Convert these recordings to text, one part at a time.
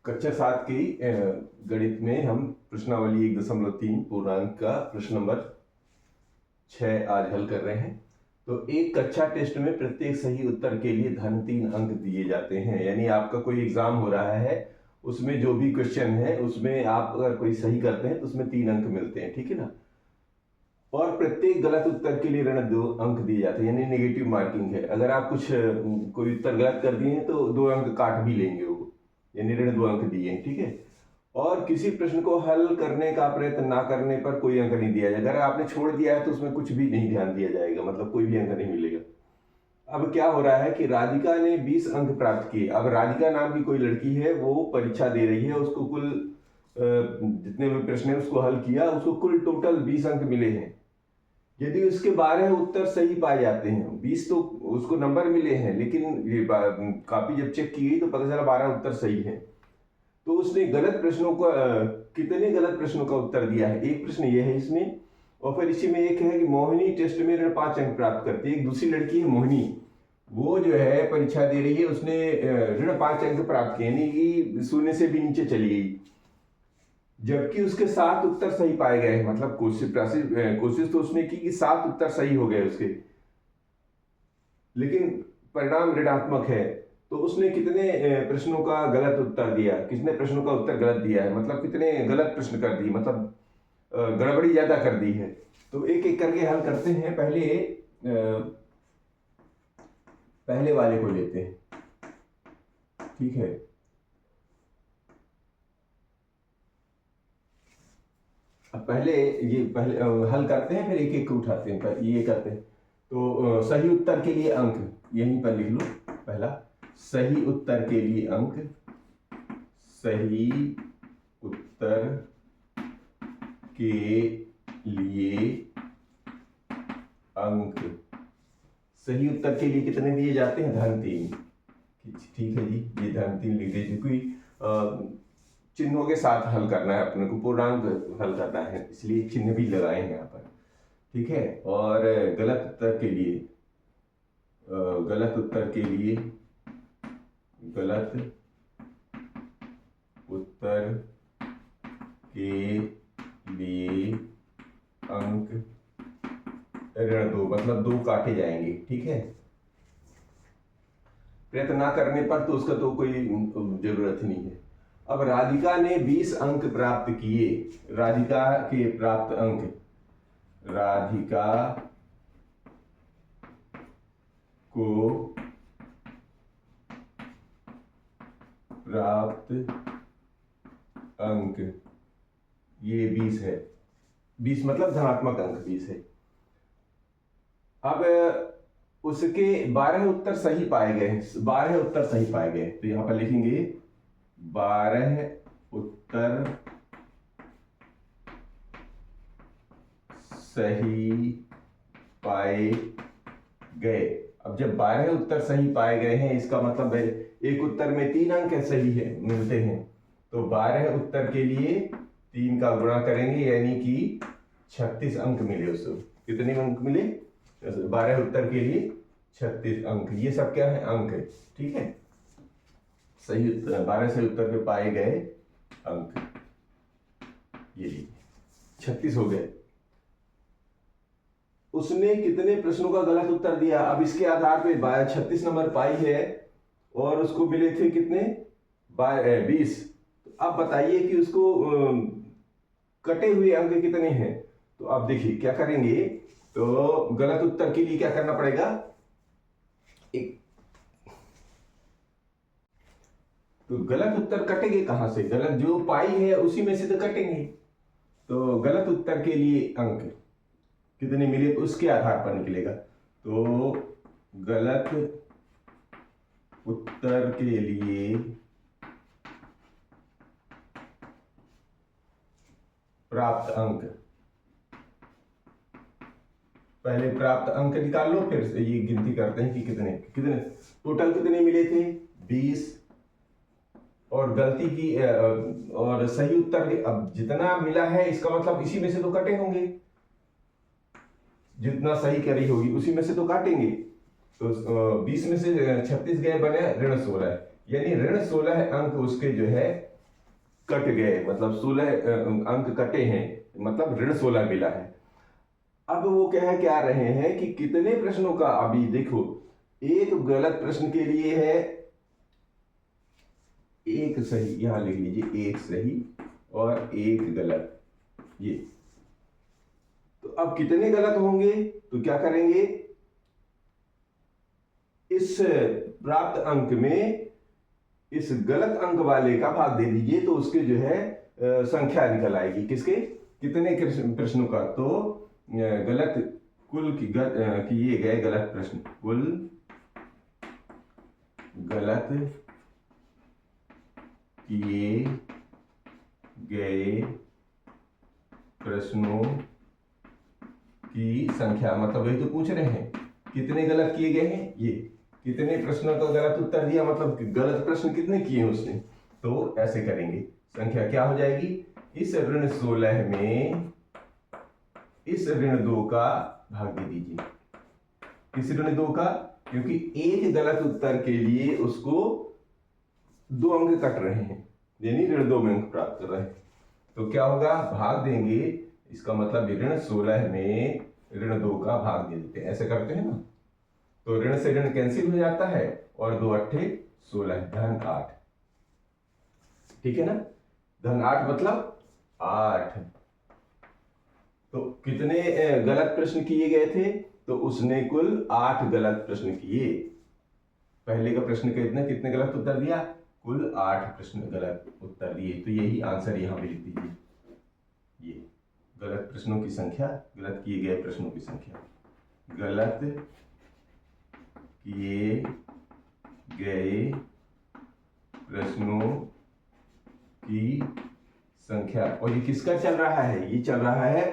कक्षा 7 की गणित में हम प्रश्नावली 1.3 पूर्णांक का प्रश्न नंबर 6 आज हल कर रहे हैं। तो एक कक्षा टेस्ट में प्रत्येक सही उत्तर के लिए धन 3 अंक दिए जाते हैं। यानी आपका कोई एग्जाम हो रहा है, उसमें जो भी क्वेश्चन है उसमें आप अगर कोई सही करते हैं तो उसमें 3 अंक मिलते हैं, ठीक है ना। और प्रत्येक गलत उत्तर के लिए ऋण 2 अंक दिए जाते हैं, यानी नेगेटिव मार्किंग है। अगर आप कोई उत्तर गलत कर दिए हैं तो 2 अंक काट भी लेंगे वो, यानी ऋण 2 अंक दिए हैं, ठीक है। और किसी प्रश्न को हल करने का प्रयत्न ना करने पर कोई अंक नहीं दिया जाएगा। अगर आपने छोड़ दिया है तो उसमें कुछ भी नहीं ध्यान दिया जाएगा, मतलब कोई भी अंक नहीं मिलेगा। अब क्या हो रहा है कि राधिका ने 20 अंक प्राप्त किए। अब राधिका नाम की कोई लड़की है, वो परीक्षा दे रही है, उसको कुल जितने भी प्रश्न है उसको हल किया, उसको कुल टोटल 20 अंक मिले हैं। यदि उसके 12 उत्तर सही पाए जाते हैं, 20 तो उसको नंबर मिले हैं, लेकिन ये कॉपी जब चेक की गई तो पता चला 12 उत्तर सही हैं। तो उसने गलत प्रश्नों का कितने गलत प्रश्नों का उत्तर दिया है। एक प्रश्न ये है इसमें, और फिर इसी में एक है कि मोहिनी टेस्ट में ऋण 5 अंक प्राप्त करती है। एक दूसरी लड़की है मोहिनी, वो जो है परीक्षा दे रही है, उसने ऋण 5 अंक प्राप्त किए, यानी कि 0 से भी नीचे चली गई, जबकि उसके 7 उत्तर सही पाए गए। मतलब कोशिश तो उसने की कि 7 उत्तर सही हो गए उसके, लेकिन परिणाम ऋणात्मक है। तो उसने कितने प्रश्नों का गलत उत्तर दिया, कितने प्रश्नों का उत्तर गलत दिया है, मतलब कितने गलत प्रश्न कर दिए, मतलब गड़बड़ी ज्यादा कर दी है। तो एक एक करके हल करते हैं। पहले वाले को लेते हैं, ठीक है। अब पहले हल करते हैं, फिर एक एक को उठाते हैं, ये करते हैं। तो सही उत्तर के लिए अंक यहीं पर लिख लो। पहला, सही उत्तर के लिए अंक, सही उत्तर के लिए अंक। सही उत्तर के लिए कितने दिए जाते हैं? धन 3, ठीक है जी। ये धन 3 लिख दीजिए, क्योंकि चिन्हों के साथ हल करना है अपने को, पूर्णांक हल करना है, इसलिए चिन्ह भी लगाए हैं यहाँ पर, ठीक है। और गलत उत्तर के लिए गलत उत्तर के लिए अंक ऋण 2, मतलब 2 काटे जाएंगे, ठीक है। प्रयत्न ना करने पर तो उसका तो कोई जरूरत ही नहीं है। अब राधिका ने 20 अंक प्राप्त किए। राधिका के प्राप्त अंक, राधिका को प्राप्त अंक ये 20 है। 20 मतलब धनात्मक अंक 20 है। अब उसके 12 उत्तर सही पाए गए, 12 उत्तर सही पाए गए, तो यहां पर लिखेंगे 12 उत्तर सही पाए गए। अब जब 12 उत्तर सही पाए गए हैं, इसका मतलब है एक उत्तर में 3 अंक सही है मिलते हैं, तो 12 उत्तर के लिए 3 का गुणा करेंगे, यानी कि 36 अंक मिले उसको। कितने अंक मिले? 12 उत्तर के लिए 36 अंक। ये सब क्या है? अंक है, ठीक है। सही उत्तर 12 सही उत्तर पे पाए गए अंक, ये 36 हो गए। उसने कितने प्रश्नों का गलत उत्तर दिया? अब इसके आधार पे 36 नंबर पाई है और उसको मिले थे कितने? 20। तो अब बताइए कि उसको कटे हुए अंक कितने हैं। तो अब देखिए क्या करेंगे। तो गलत उत्तर के लिए क्या करना पड़ेगा? तो गलत उत्तर कटेंगे कहां से? गलत जो पाई है उसी में से तो कटेंगे। तो गलत उत्तर के लिए अंक कितने मिले तो उसके आधार पर निकलेगा। तो गलत उत्तर के लिए प्राप्त अंक, पहले प्राप्त अंक निकाल लो, फिर ये गिनती करते हैं कि कितने कितने टोटल कितने मिले थे? 20। और गलती की और सही उत्तर के, अब जितना मिला है इसका मतलब इसी में से तो कटे होंगे, जितना सही करी होगी उसी में से तो काटेंगे। तो 20 में से 36 गए, बने ऋण 16, यानी ऋण 16 अंक उसके जो है कट गए, मतलब 16 अंक कटे हैं, मतलब ऋण 16 मिला है। अब वो कह रहे हैं कि कितने प्रश्नों का, अभी देखो एक गलत प्रश्न के लिए है एक सही, यहां लिख लीजिए एक सही और एक गलत, ये तो अब कितने गलत होंगे, तो क्या करेंगे, इस प्राप्त अंक में इस गलत अंक वाले का भाग दे दीजिए, तो उसके जो है संख्या निकल आएगी, किसके, कितने प्रश्नों का, तो गलत कुल किए गए गलत प्रश्न, कुल गलत किए गए प्रश्नों की संख्या, मतलब वही तो पूछ रहे हैं कितने गलत किए गए हैं, ये कितने प्रश्नों का गलत उत्तर दिया, मतलब गलत प्रश्न कितने किए उसने, तो ऐसे करेंगे, संख्या क्या हो जाएगी, इस ऋण 16 में इस ऋण 2 का भाग दे दीजिए, इस ऋण 2 का, क्योंकि एक गलत उत्तर के लिए उसको 2 अंक कट रहे हैं, यानी ऋण 2 में अंक प्राप्त कर रहे हैं, तो क्या होगा, भाग देंगे, इसका मतलब ऋण 16 में ऋण 2 का भाग दे देते हैं, ऐसे करते हैं ना, तो ऋण से ऋण कैंसिल हो जाता है और 2 अट्ठे 16, धन 8, ठीक है ना, धन 8 मतलब 8, तो कितने गलत प्रश्न किए गए थे, तो उसने कुल 8 गलत प्रश्न किए, पहले का प्रश्न कितने गलत उत्तर दिया, कुल 8 प्रश्न गलत उत्तर दिए, तो यही आंसर यहां पे लिख दीजिए, ये गलत प्रश्नों की संख्या, गलत किए गए प्रश्नों की संख्या, गलत किए गए प्रश्नों की संख्या, और ये किसका चल रहा है, ये चल रहा है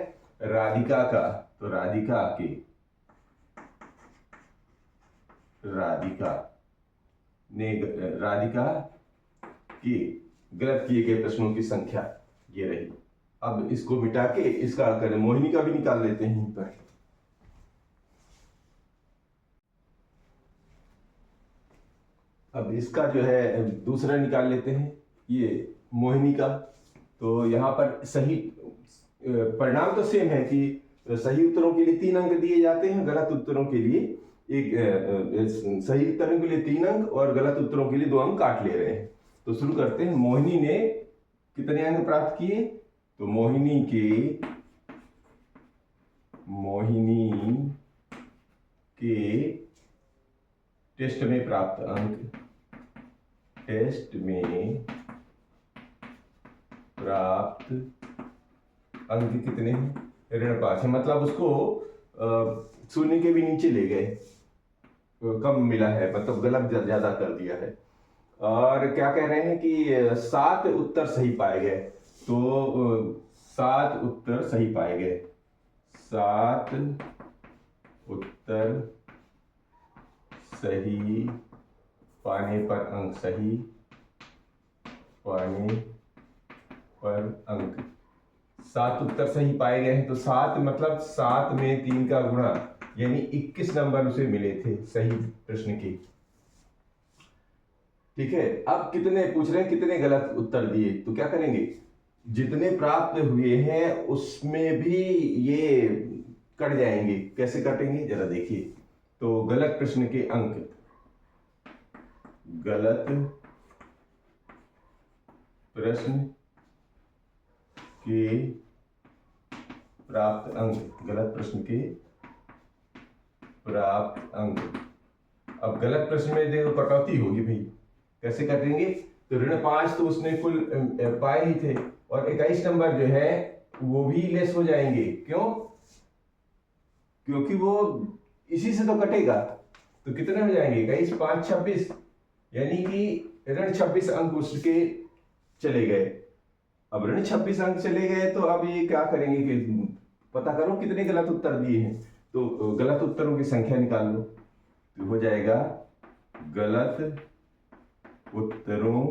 राधिका का, तो राधिका के गलत किए गए प्रश्नों की संख्या ये रही। अब इसको मिटा के इसका करें, मोहिनी का भी निकाल लेते हैं पर, अब इसका जो है दूसरा निकाल लेते हैं, ये मोहिनी का, तो यहाँ पर सही परिणाम तो सेम है कि सही उत्तरों के लिए 3 अंक दिए जाते हैं, गलत उत्तरों के लिए सही उत्तरों के लिए 3 अंक और गलत उत्तरों के लिए 2 अंक काट ले रहे हैं। तो शुरू करते हैं, मोहिनी ने कितने अंक प्राप्त किए, तो मोहिनी के टेस्ट में प्राप्त अंक, टेस्ट में प्राप्त अंक कितने हैं, ऋण 5 है, मतलब उसको शून्य के भी नीचे ले गए, कम मिला है, मतलब गलत ज्यादा कर दिया है। और क्या कह रहे हैं कि 7 उत्तर सही पाए गए, तो 7 उत्तर सही पाए गए, 7 उत्तर सही पाने पर अंक, सही पाने पर अंक, 7 उत्तर सही पाए गए हैं, तो 7 मतलब 7 में 3 का गुणा, यानी 21 नंबर उसे मिले थे सही प्रश्न के, ठीक है। अब कितने पूछ रहे हैं, कितने गलत उत्तर दिए, तो क्या करेंगे, जितने प्राप्त हुए हैं उसमें भी ये कट जाएंगे, कैसे कटेंगे जरा देखिए, तो गलत प्रश्न के अंक, गलत प्रश्न के प्राप्त अंक, गलत प्रश्न के प्राप्त अंक, अब गलत प्रश्न में देखो कटौती होगी भाई, कैसे कटेंगे, तो ऋण 5 तो उसने कुल पाए ही थे, और 21 नंबर जो है वो भी लेस हो जाएंगे, क्यों, क्योंकि वो इसी से तो कटेगा, तो कितने हो जाएंगे, 21 5 26, यानी कि ऋण 26 अंक उसके चले गए। अब ऋण 26 अंक चले गए, तो अब ये क्या करेंगे कि पता करो कितने गलत उत्तर दिए हैं, तो गलत उत्तरों की संख्या निकाल लो, तो हो जाएगा गलत उत्तरों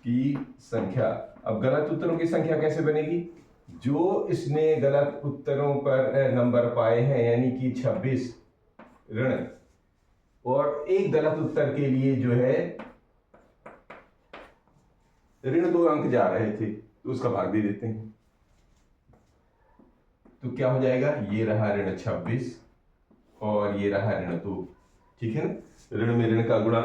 की संख्या। अब गलत उत्तरों की संख्या कैसे बनेगी, जो इसने गलत उत्तरों पर नंबर पाए हैं, यानी कि 26 ऋण, और एक गलत उत्तर के लिए जो है ऋण 2 अंक जा रहे थे तो उसका भाग दे देते हैं। तो क्या हो जाएगा, ये रहा ऋण 26 और ये रहा ऋण 2, ठीक है ना। ऋण में ऋण का गुणा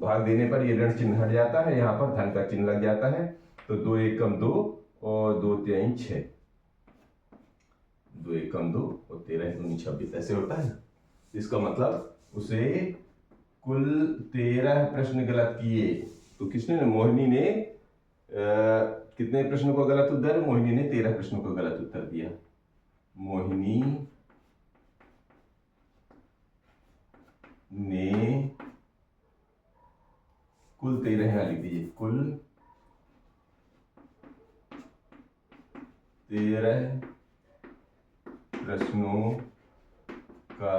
भाग देने पर ये ऋण चिन्ह हट जाता है, यहाँ पर धन का चिन्ह लग जाता है। तो 2 एकम 2 और 2 तिहाई 6, 2 एकम 2 और 13 दूनी 26 ऐसे होता है ना। इसका मतलब उसे कुल 13 प्रश्न गलत किए। तो किसने, मोहिनी ने कितने प्रश्नों को गलत उत्तर, मोहिनी ने 13 प्रश्नों को गलत उत्तर दिया। मोहिनी ने कुल 13, यहां लिख दीजिए, कुल 13 प्रश्नों का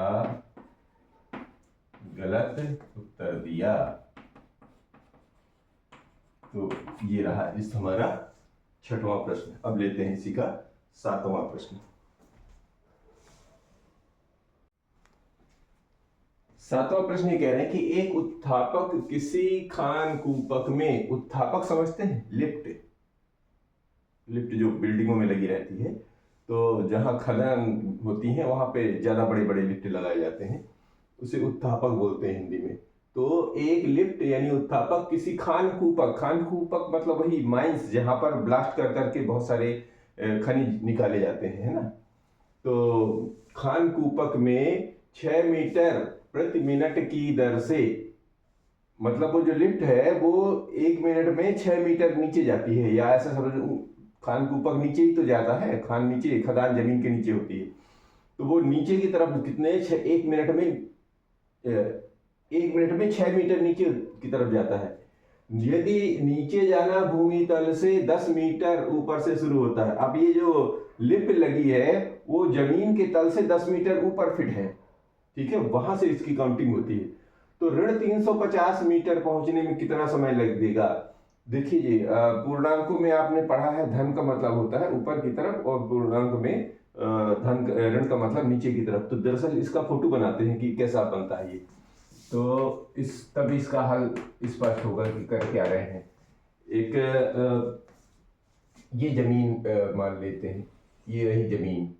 गलत उत्तर दिया। तो ये रहा इस हमारा 6वां प्रश्न। अब लेते हैं इसी का 7वां प्रश्न। 7वां प्रश्न ये कह रहे हैं कि एक उत्थापक किसी खानकूपक में, उत्थापक समझते हैं, लिफ्ट, लिफ्ट जो बिल्डिंगों में लगी रहती है, तो जहां खदान होती है वहां पे ज्यादा बड़े बड़े लिफ्ट लगाए जाते हैं, उसे उत्थापक बोलते हैं हिंदी में। तो एक लिफ्ट यानी उत्थापक किसी खानकूपक, खानकूपक मतलब वही माइंस जहां पर ब्लास्ट कर करके बहुत सारे खनिज निकाले जाते हैं, है ना। तो खानकूपक में 6 मीटर प्रति मिनट की दर से, मतलब वो जो लिफ्ट है वो 1 मिनट में 6 मीटर नीचे जाती है, या ऐसा समझ, खानकूपक नीचे ही तो जाता है, खान नीचे, खदान जमीन के नीचे होती है, तो वो नीचे की तरफ कितने, 1 मिनट में 1 मिनट में 6 मीटर नीचे की तरफ जाता है। यदि नीचे जाना भूमि तल से 10 मीटर ऊपर से शुरू होता है, अब ये जो लिफ्ट लगी है वो जमीन के तल से 10 मीटर ऊपर फिट है, ठीक है, वहां से इसकी काउंटिंग होती है। तो ऋण 350 मीटर पहुंचने में कितना समय लगेगा। देखिए जी, पूर्णांकों में आपने पढ़ा है धन का मतलब होता है ऊपर की तरफ, और पूर्णांक में धन, ऋण का मतलब नीचे की तरफ। तो दरअसल इसका फोटो बनाते हैं कि कैसा बनता है ये, तो तब इसका हल स्पष्ट होगा कि कर क्या रहे हैं। एक ये जमीन मान लेते हैं, ये रही जमीन,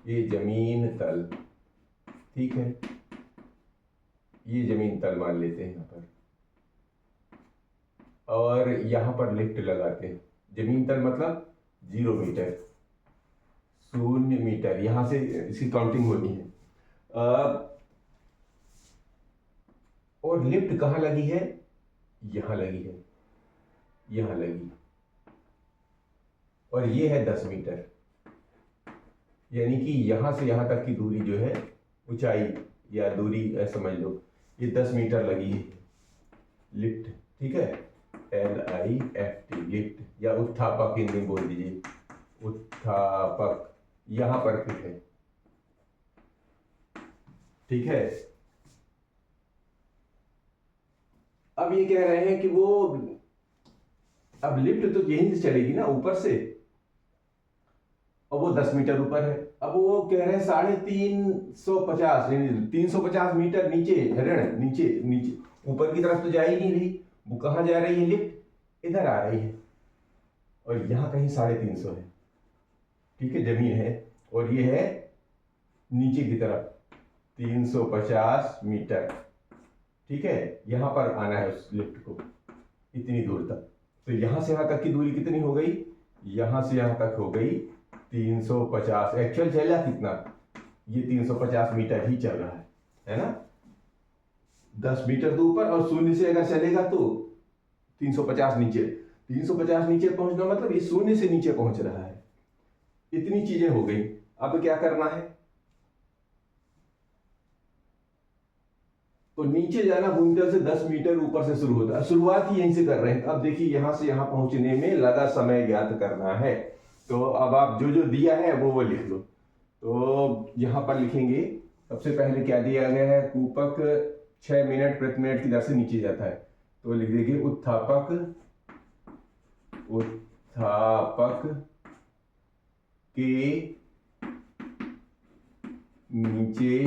ये जमीन तल, ठीक है, ये जमीन तल मान लेते हैं यहाँ पर, और यहाँ पर लिफ्ट लगाते हैं। जमीन तल मतलब 0 मीटर, 0 मीटर, यहां से इसकी काउंटिंग होनी है। और लिफ्ट कहाँ लगी है, यहां लगी है, यहां लगी, और ये है 10 मीटर, यानी कि यहां से यहां तक की दूरी जो है, ऊंचाई या दूरी समझ लो, ये 10 मीटर लगी है लिफ्ट, ठीक है, LIFT, लिफ्ट या उत्थापक हिंदी में बोल दीजिए, उत्थापक यहां पर फिट है, ठीक है। अब ये कह रहे हैं कि वो, अब लिफ्ट तो यहीं से चलेगी ना ऊपर से, और वो 10 मीटर ऊपर है। अब वो कह रहे हैं 350 यानी 350 मीटर नीचे, ऋण नीचे, नीचे ऊपर की तरफ तो जा ही नहीं रही, वो कहाँ जा रही है, लिफ्ट इधर आ रही है, और यहाँ कहीं 350 है, ठीक है, जमीन है, और ये है नीचे की तरफ 350 मीटर, ठीक है, यहां पर आना है उस लिफ्ट को इतनी दूर तक। तो यहां से यहां तक की दूरी कितनी हो गई, यहां से यहां तक हो गई 350, एक्चुअल चला कितना, ये 350 मीटर ही चल रहा है ना, 10 मीटर तो ऊपर, और 0 से अगर चलेगा तो 350 नीचे, 350 नीचे पहुंचना मतलब ये 0 से नीचे पहुंच रहा है। इतनी चीजें हो गई, अब क्या करना है, तो नीचे जाना भूमि तल से 10 मीटर ऊपर से शुरू होता है, शुरुआत ही यहीं से कर रहे हैं। अब देखिए यहां से यहां पहुंचने में लगा समय ज्ञात करना है, तो अब आप जो जो दिया है वो लिख लो। तो यहां पर लिखेंगे, सबसे पहले क्या दिया गया है, कूपक 6 मिनट प्रति मिनट की दर से नीचे जाता है, तो लिख देंगे उत्थापक, उत्थापक के नीचे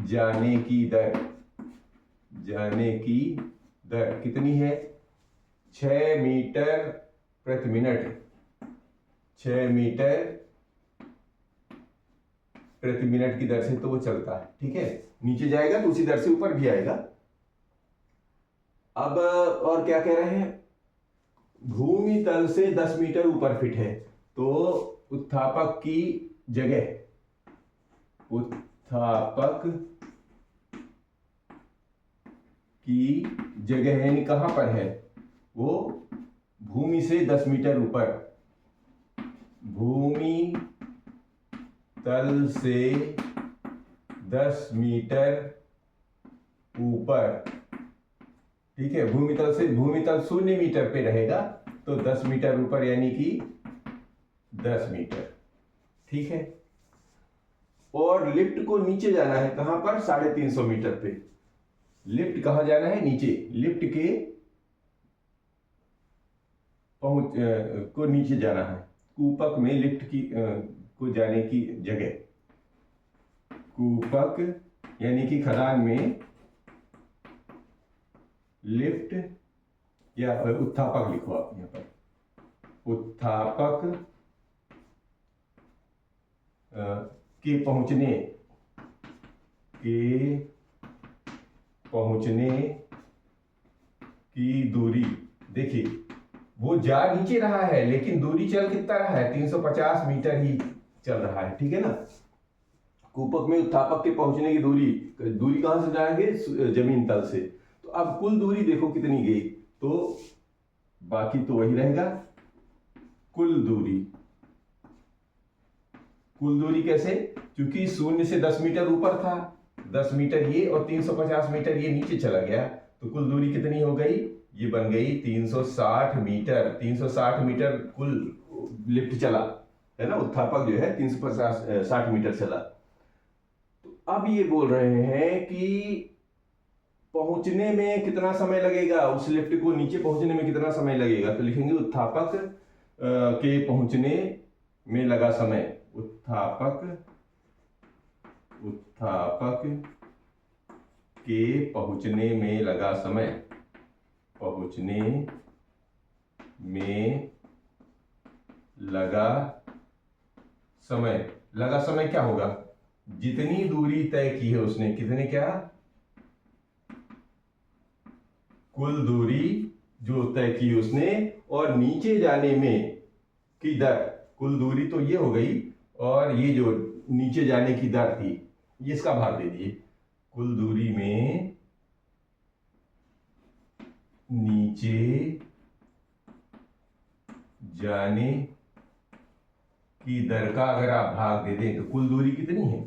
जाने की दर कितनी है, 6 मीटर प्रति मिनट, 6 मीटर प्रति मिनट की दर से तो वो चलता है। ठीक है, नीचे जाएगा तो उसी दर से ऊपर भी आएगा। अब और क्या कह रहे हैं, भूमि तल से 10 मीटर ऊपर फिट है, तो उत्थापक की जगह, उत्थापक की जगह यानी कहां पर है, वो भूमि से 10 मीटर ऊपर, भूमि तल से 10 मीटर ऊपर। ठीक है, भूमि तल 0 मीटर पे रहेगा, तो 10 मीटर ऊपर यानी कि 10 मीटर। ठीक है, और लिफ्ट को नीचे जाना है, कहां पर, 350 मीटर पे। लिफ्ट कहां जाना है, नीचे, लिफ्ट के को नीचे जाना है, कूपक में लिफ्ट की को जाने की जगह, कूपक यानी कि खदान में लिफ्ट या उत्थापक लिखो आप यहां पर, उत्थापक के पहुंचने की दूरी। देखिए, वो जा नीचे रहा है लेकिन दूरी चल कितना रहा है, 350 मीटर ही चल रहा है। ठीक है ना, कूपक में उत्थापक के पहुंचने की दूरी कहां से जाएंगे, जमीन तल से। तो अब कुल दूरी देखो कितनी गई, तो बाकी तो वही रहेगा, कुल दूरी कैसे, क्योंकि 0 से 10 मीटर ऊपर था, 10 मीटर ये और 350 मीटर ये नीचे चला गया, तो कुल दूरी कितनी हो गई, ये बन गई 360 मीटर। 360 मीटर कुल लिफ्ट चला है ना, उत्थापक जो है 360 मीटर चला। तो अब ये बोल रहे हैं कि पहुंचने में कितना समय लगेगा, उस लिफ्ट को नीचे पहुंचने में कितना समय लगेगा, तो लिखेंगे उत्थापक के पहुंचने में लगा समय, उत्थापक के पहुंचने में लगा समय, पहुंचने में लगा समय क्या होगा, जितनी दूरी तय की है उसने, कितने क्या, कुल दूरी जो तय की उसने, और नीचे जाने में की दर, कुल दूरी तो ये हो गई, और ये जो नीचे जाने की दर थी, ये इसका भाग दे दिए, कुल दूरी में नीचे जाने की दर का अगर आप भाग दे दें तो कुल दूरी कितनी है,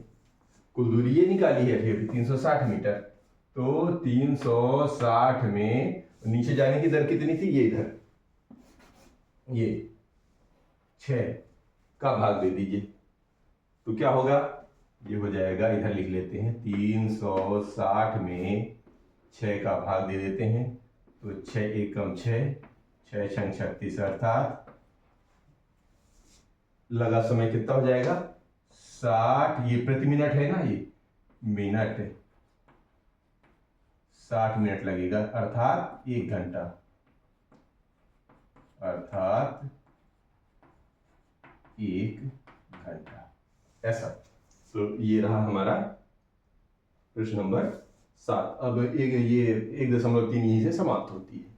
कुल दूरी ये निकाली है फिर 360 मीटर, तो 360 में नीचे जाने की दर कितनी थी, ये इधर, ये 6 का भाग दे दीजिए, तो क्या होगा, ये हो जाएगा, इधर लिख लेते हैं, 360 में 6 का भाग दे देते हैं, तो 6 एकम 6, 6 छंग 36, अर्थात लगा समय कितना हो जाएगा, 60, ये प्रति मिनट है ना, ये मिनट, 60 मिनट लगेगा, अर्थात 1 घंटा, अर्थात 1 घंटा, ऐसा। तो ये रहा हमारा प्रश्न नंबर 7। अब ये 1.3 यहीं से समाप्त होती है।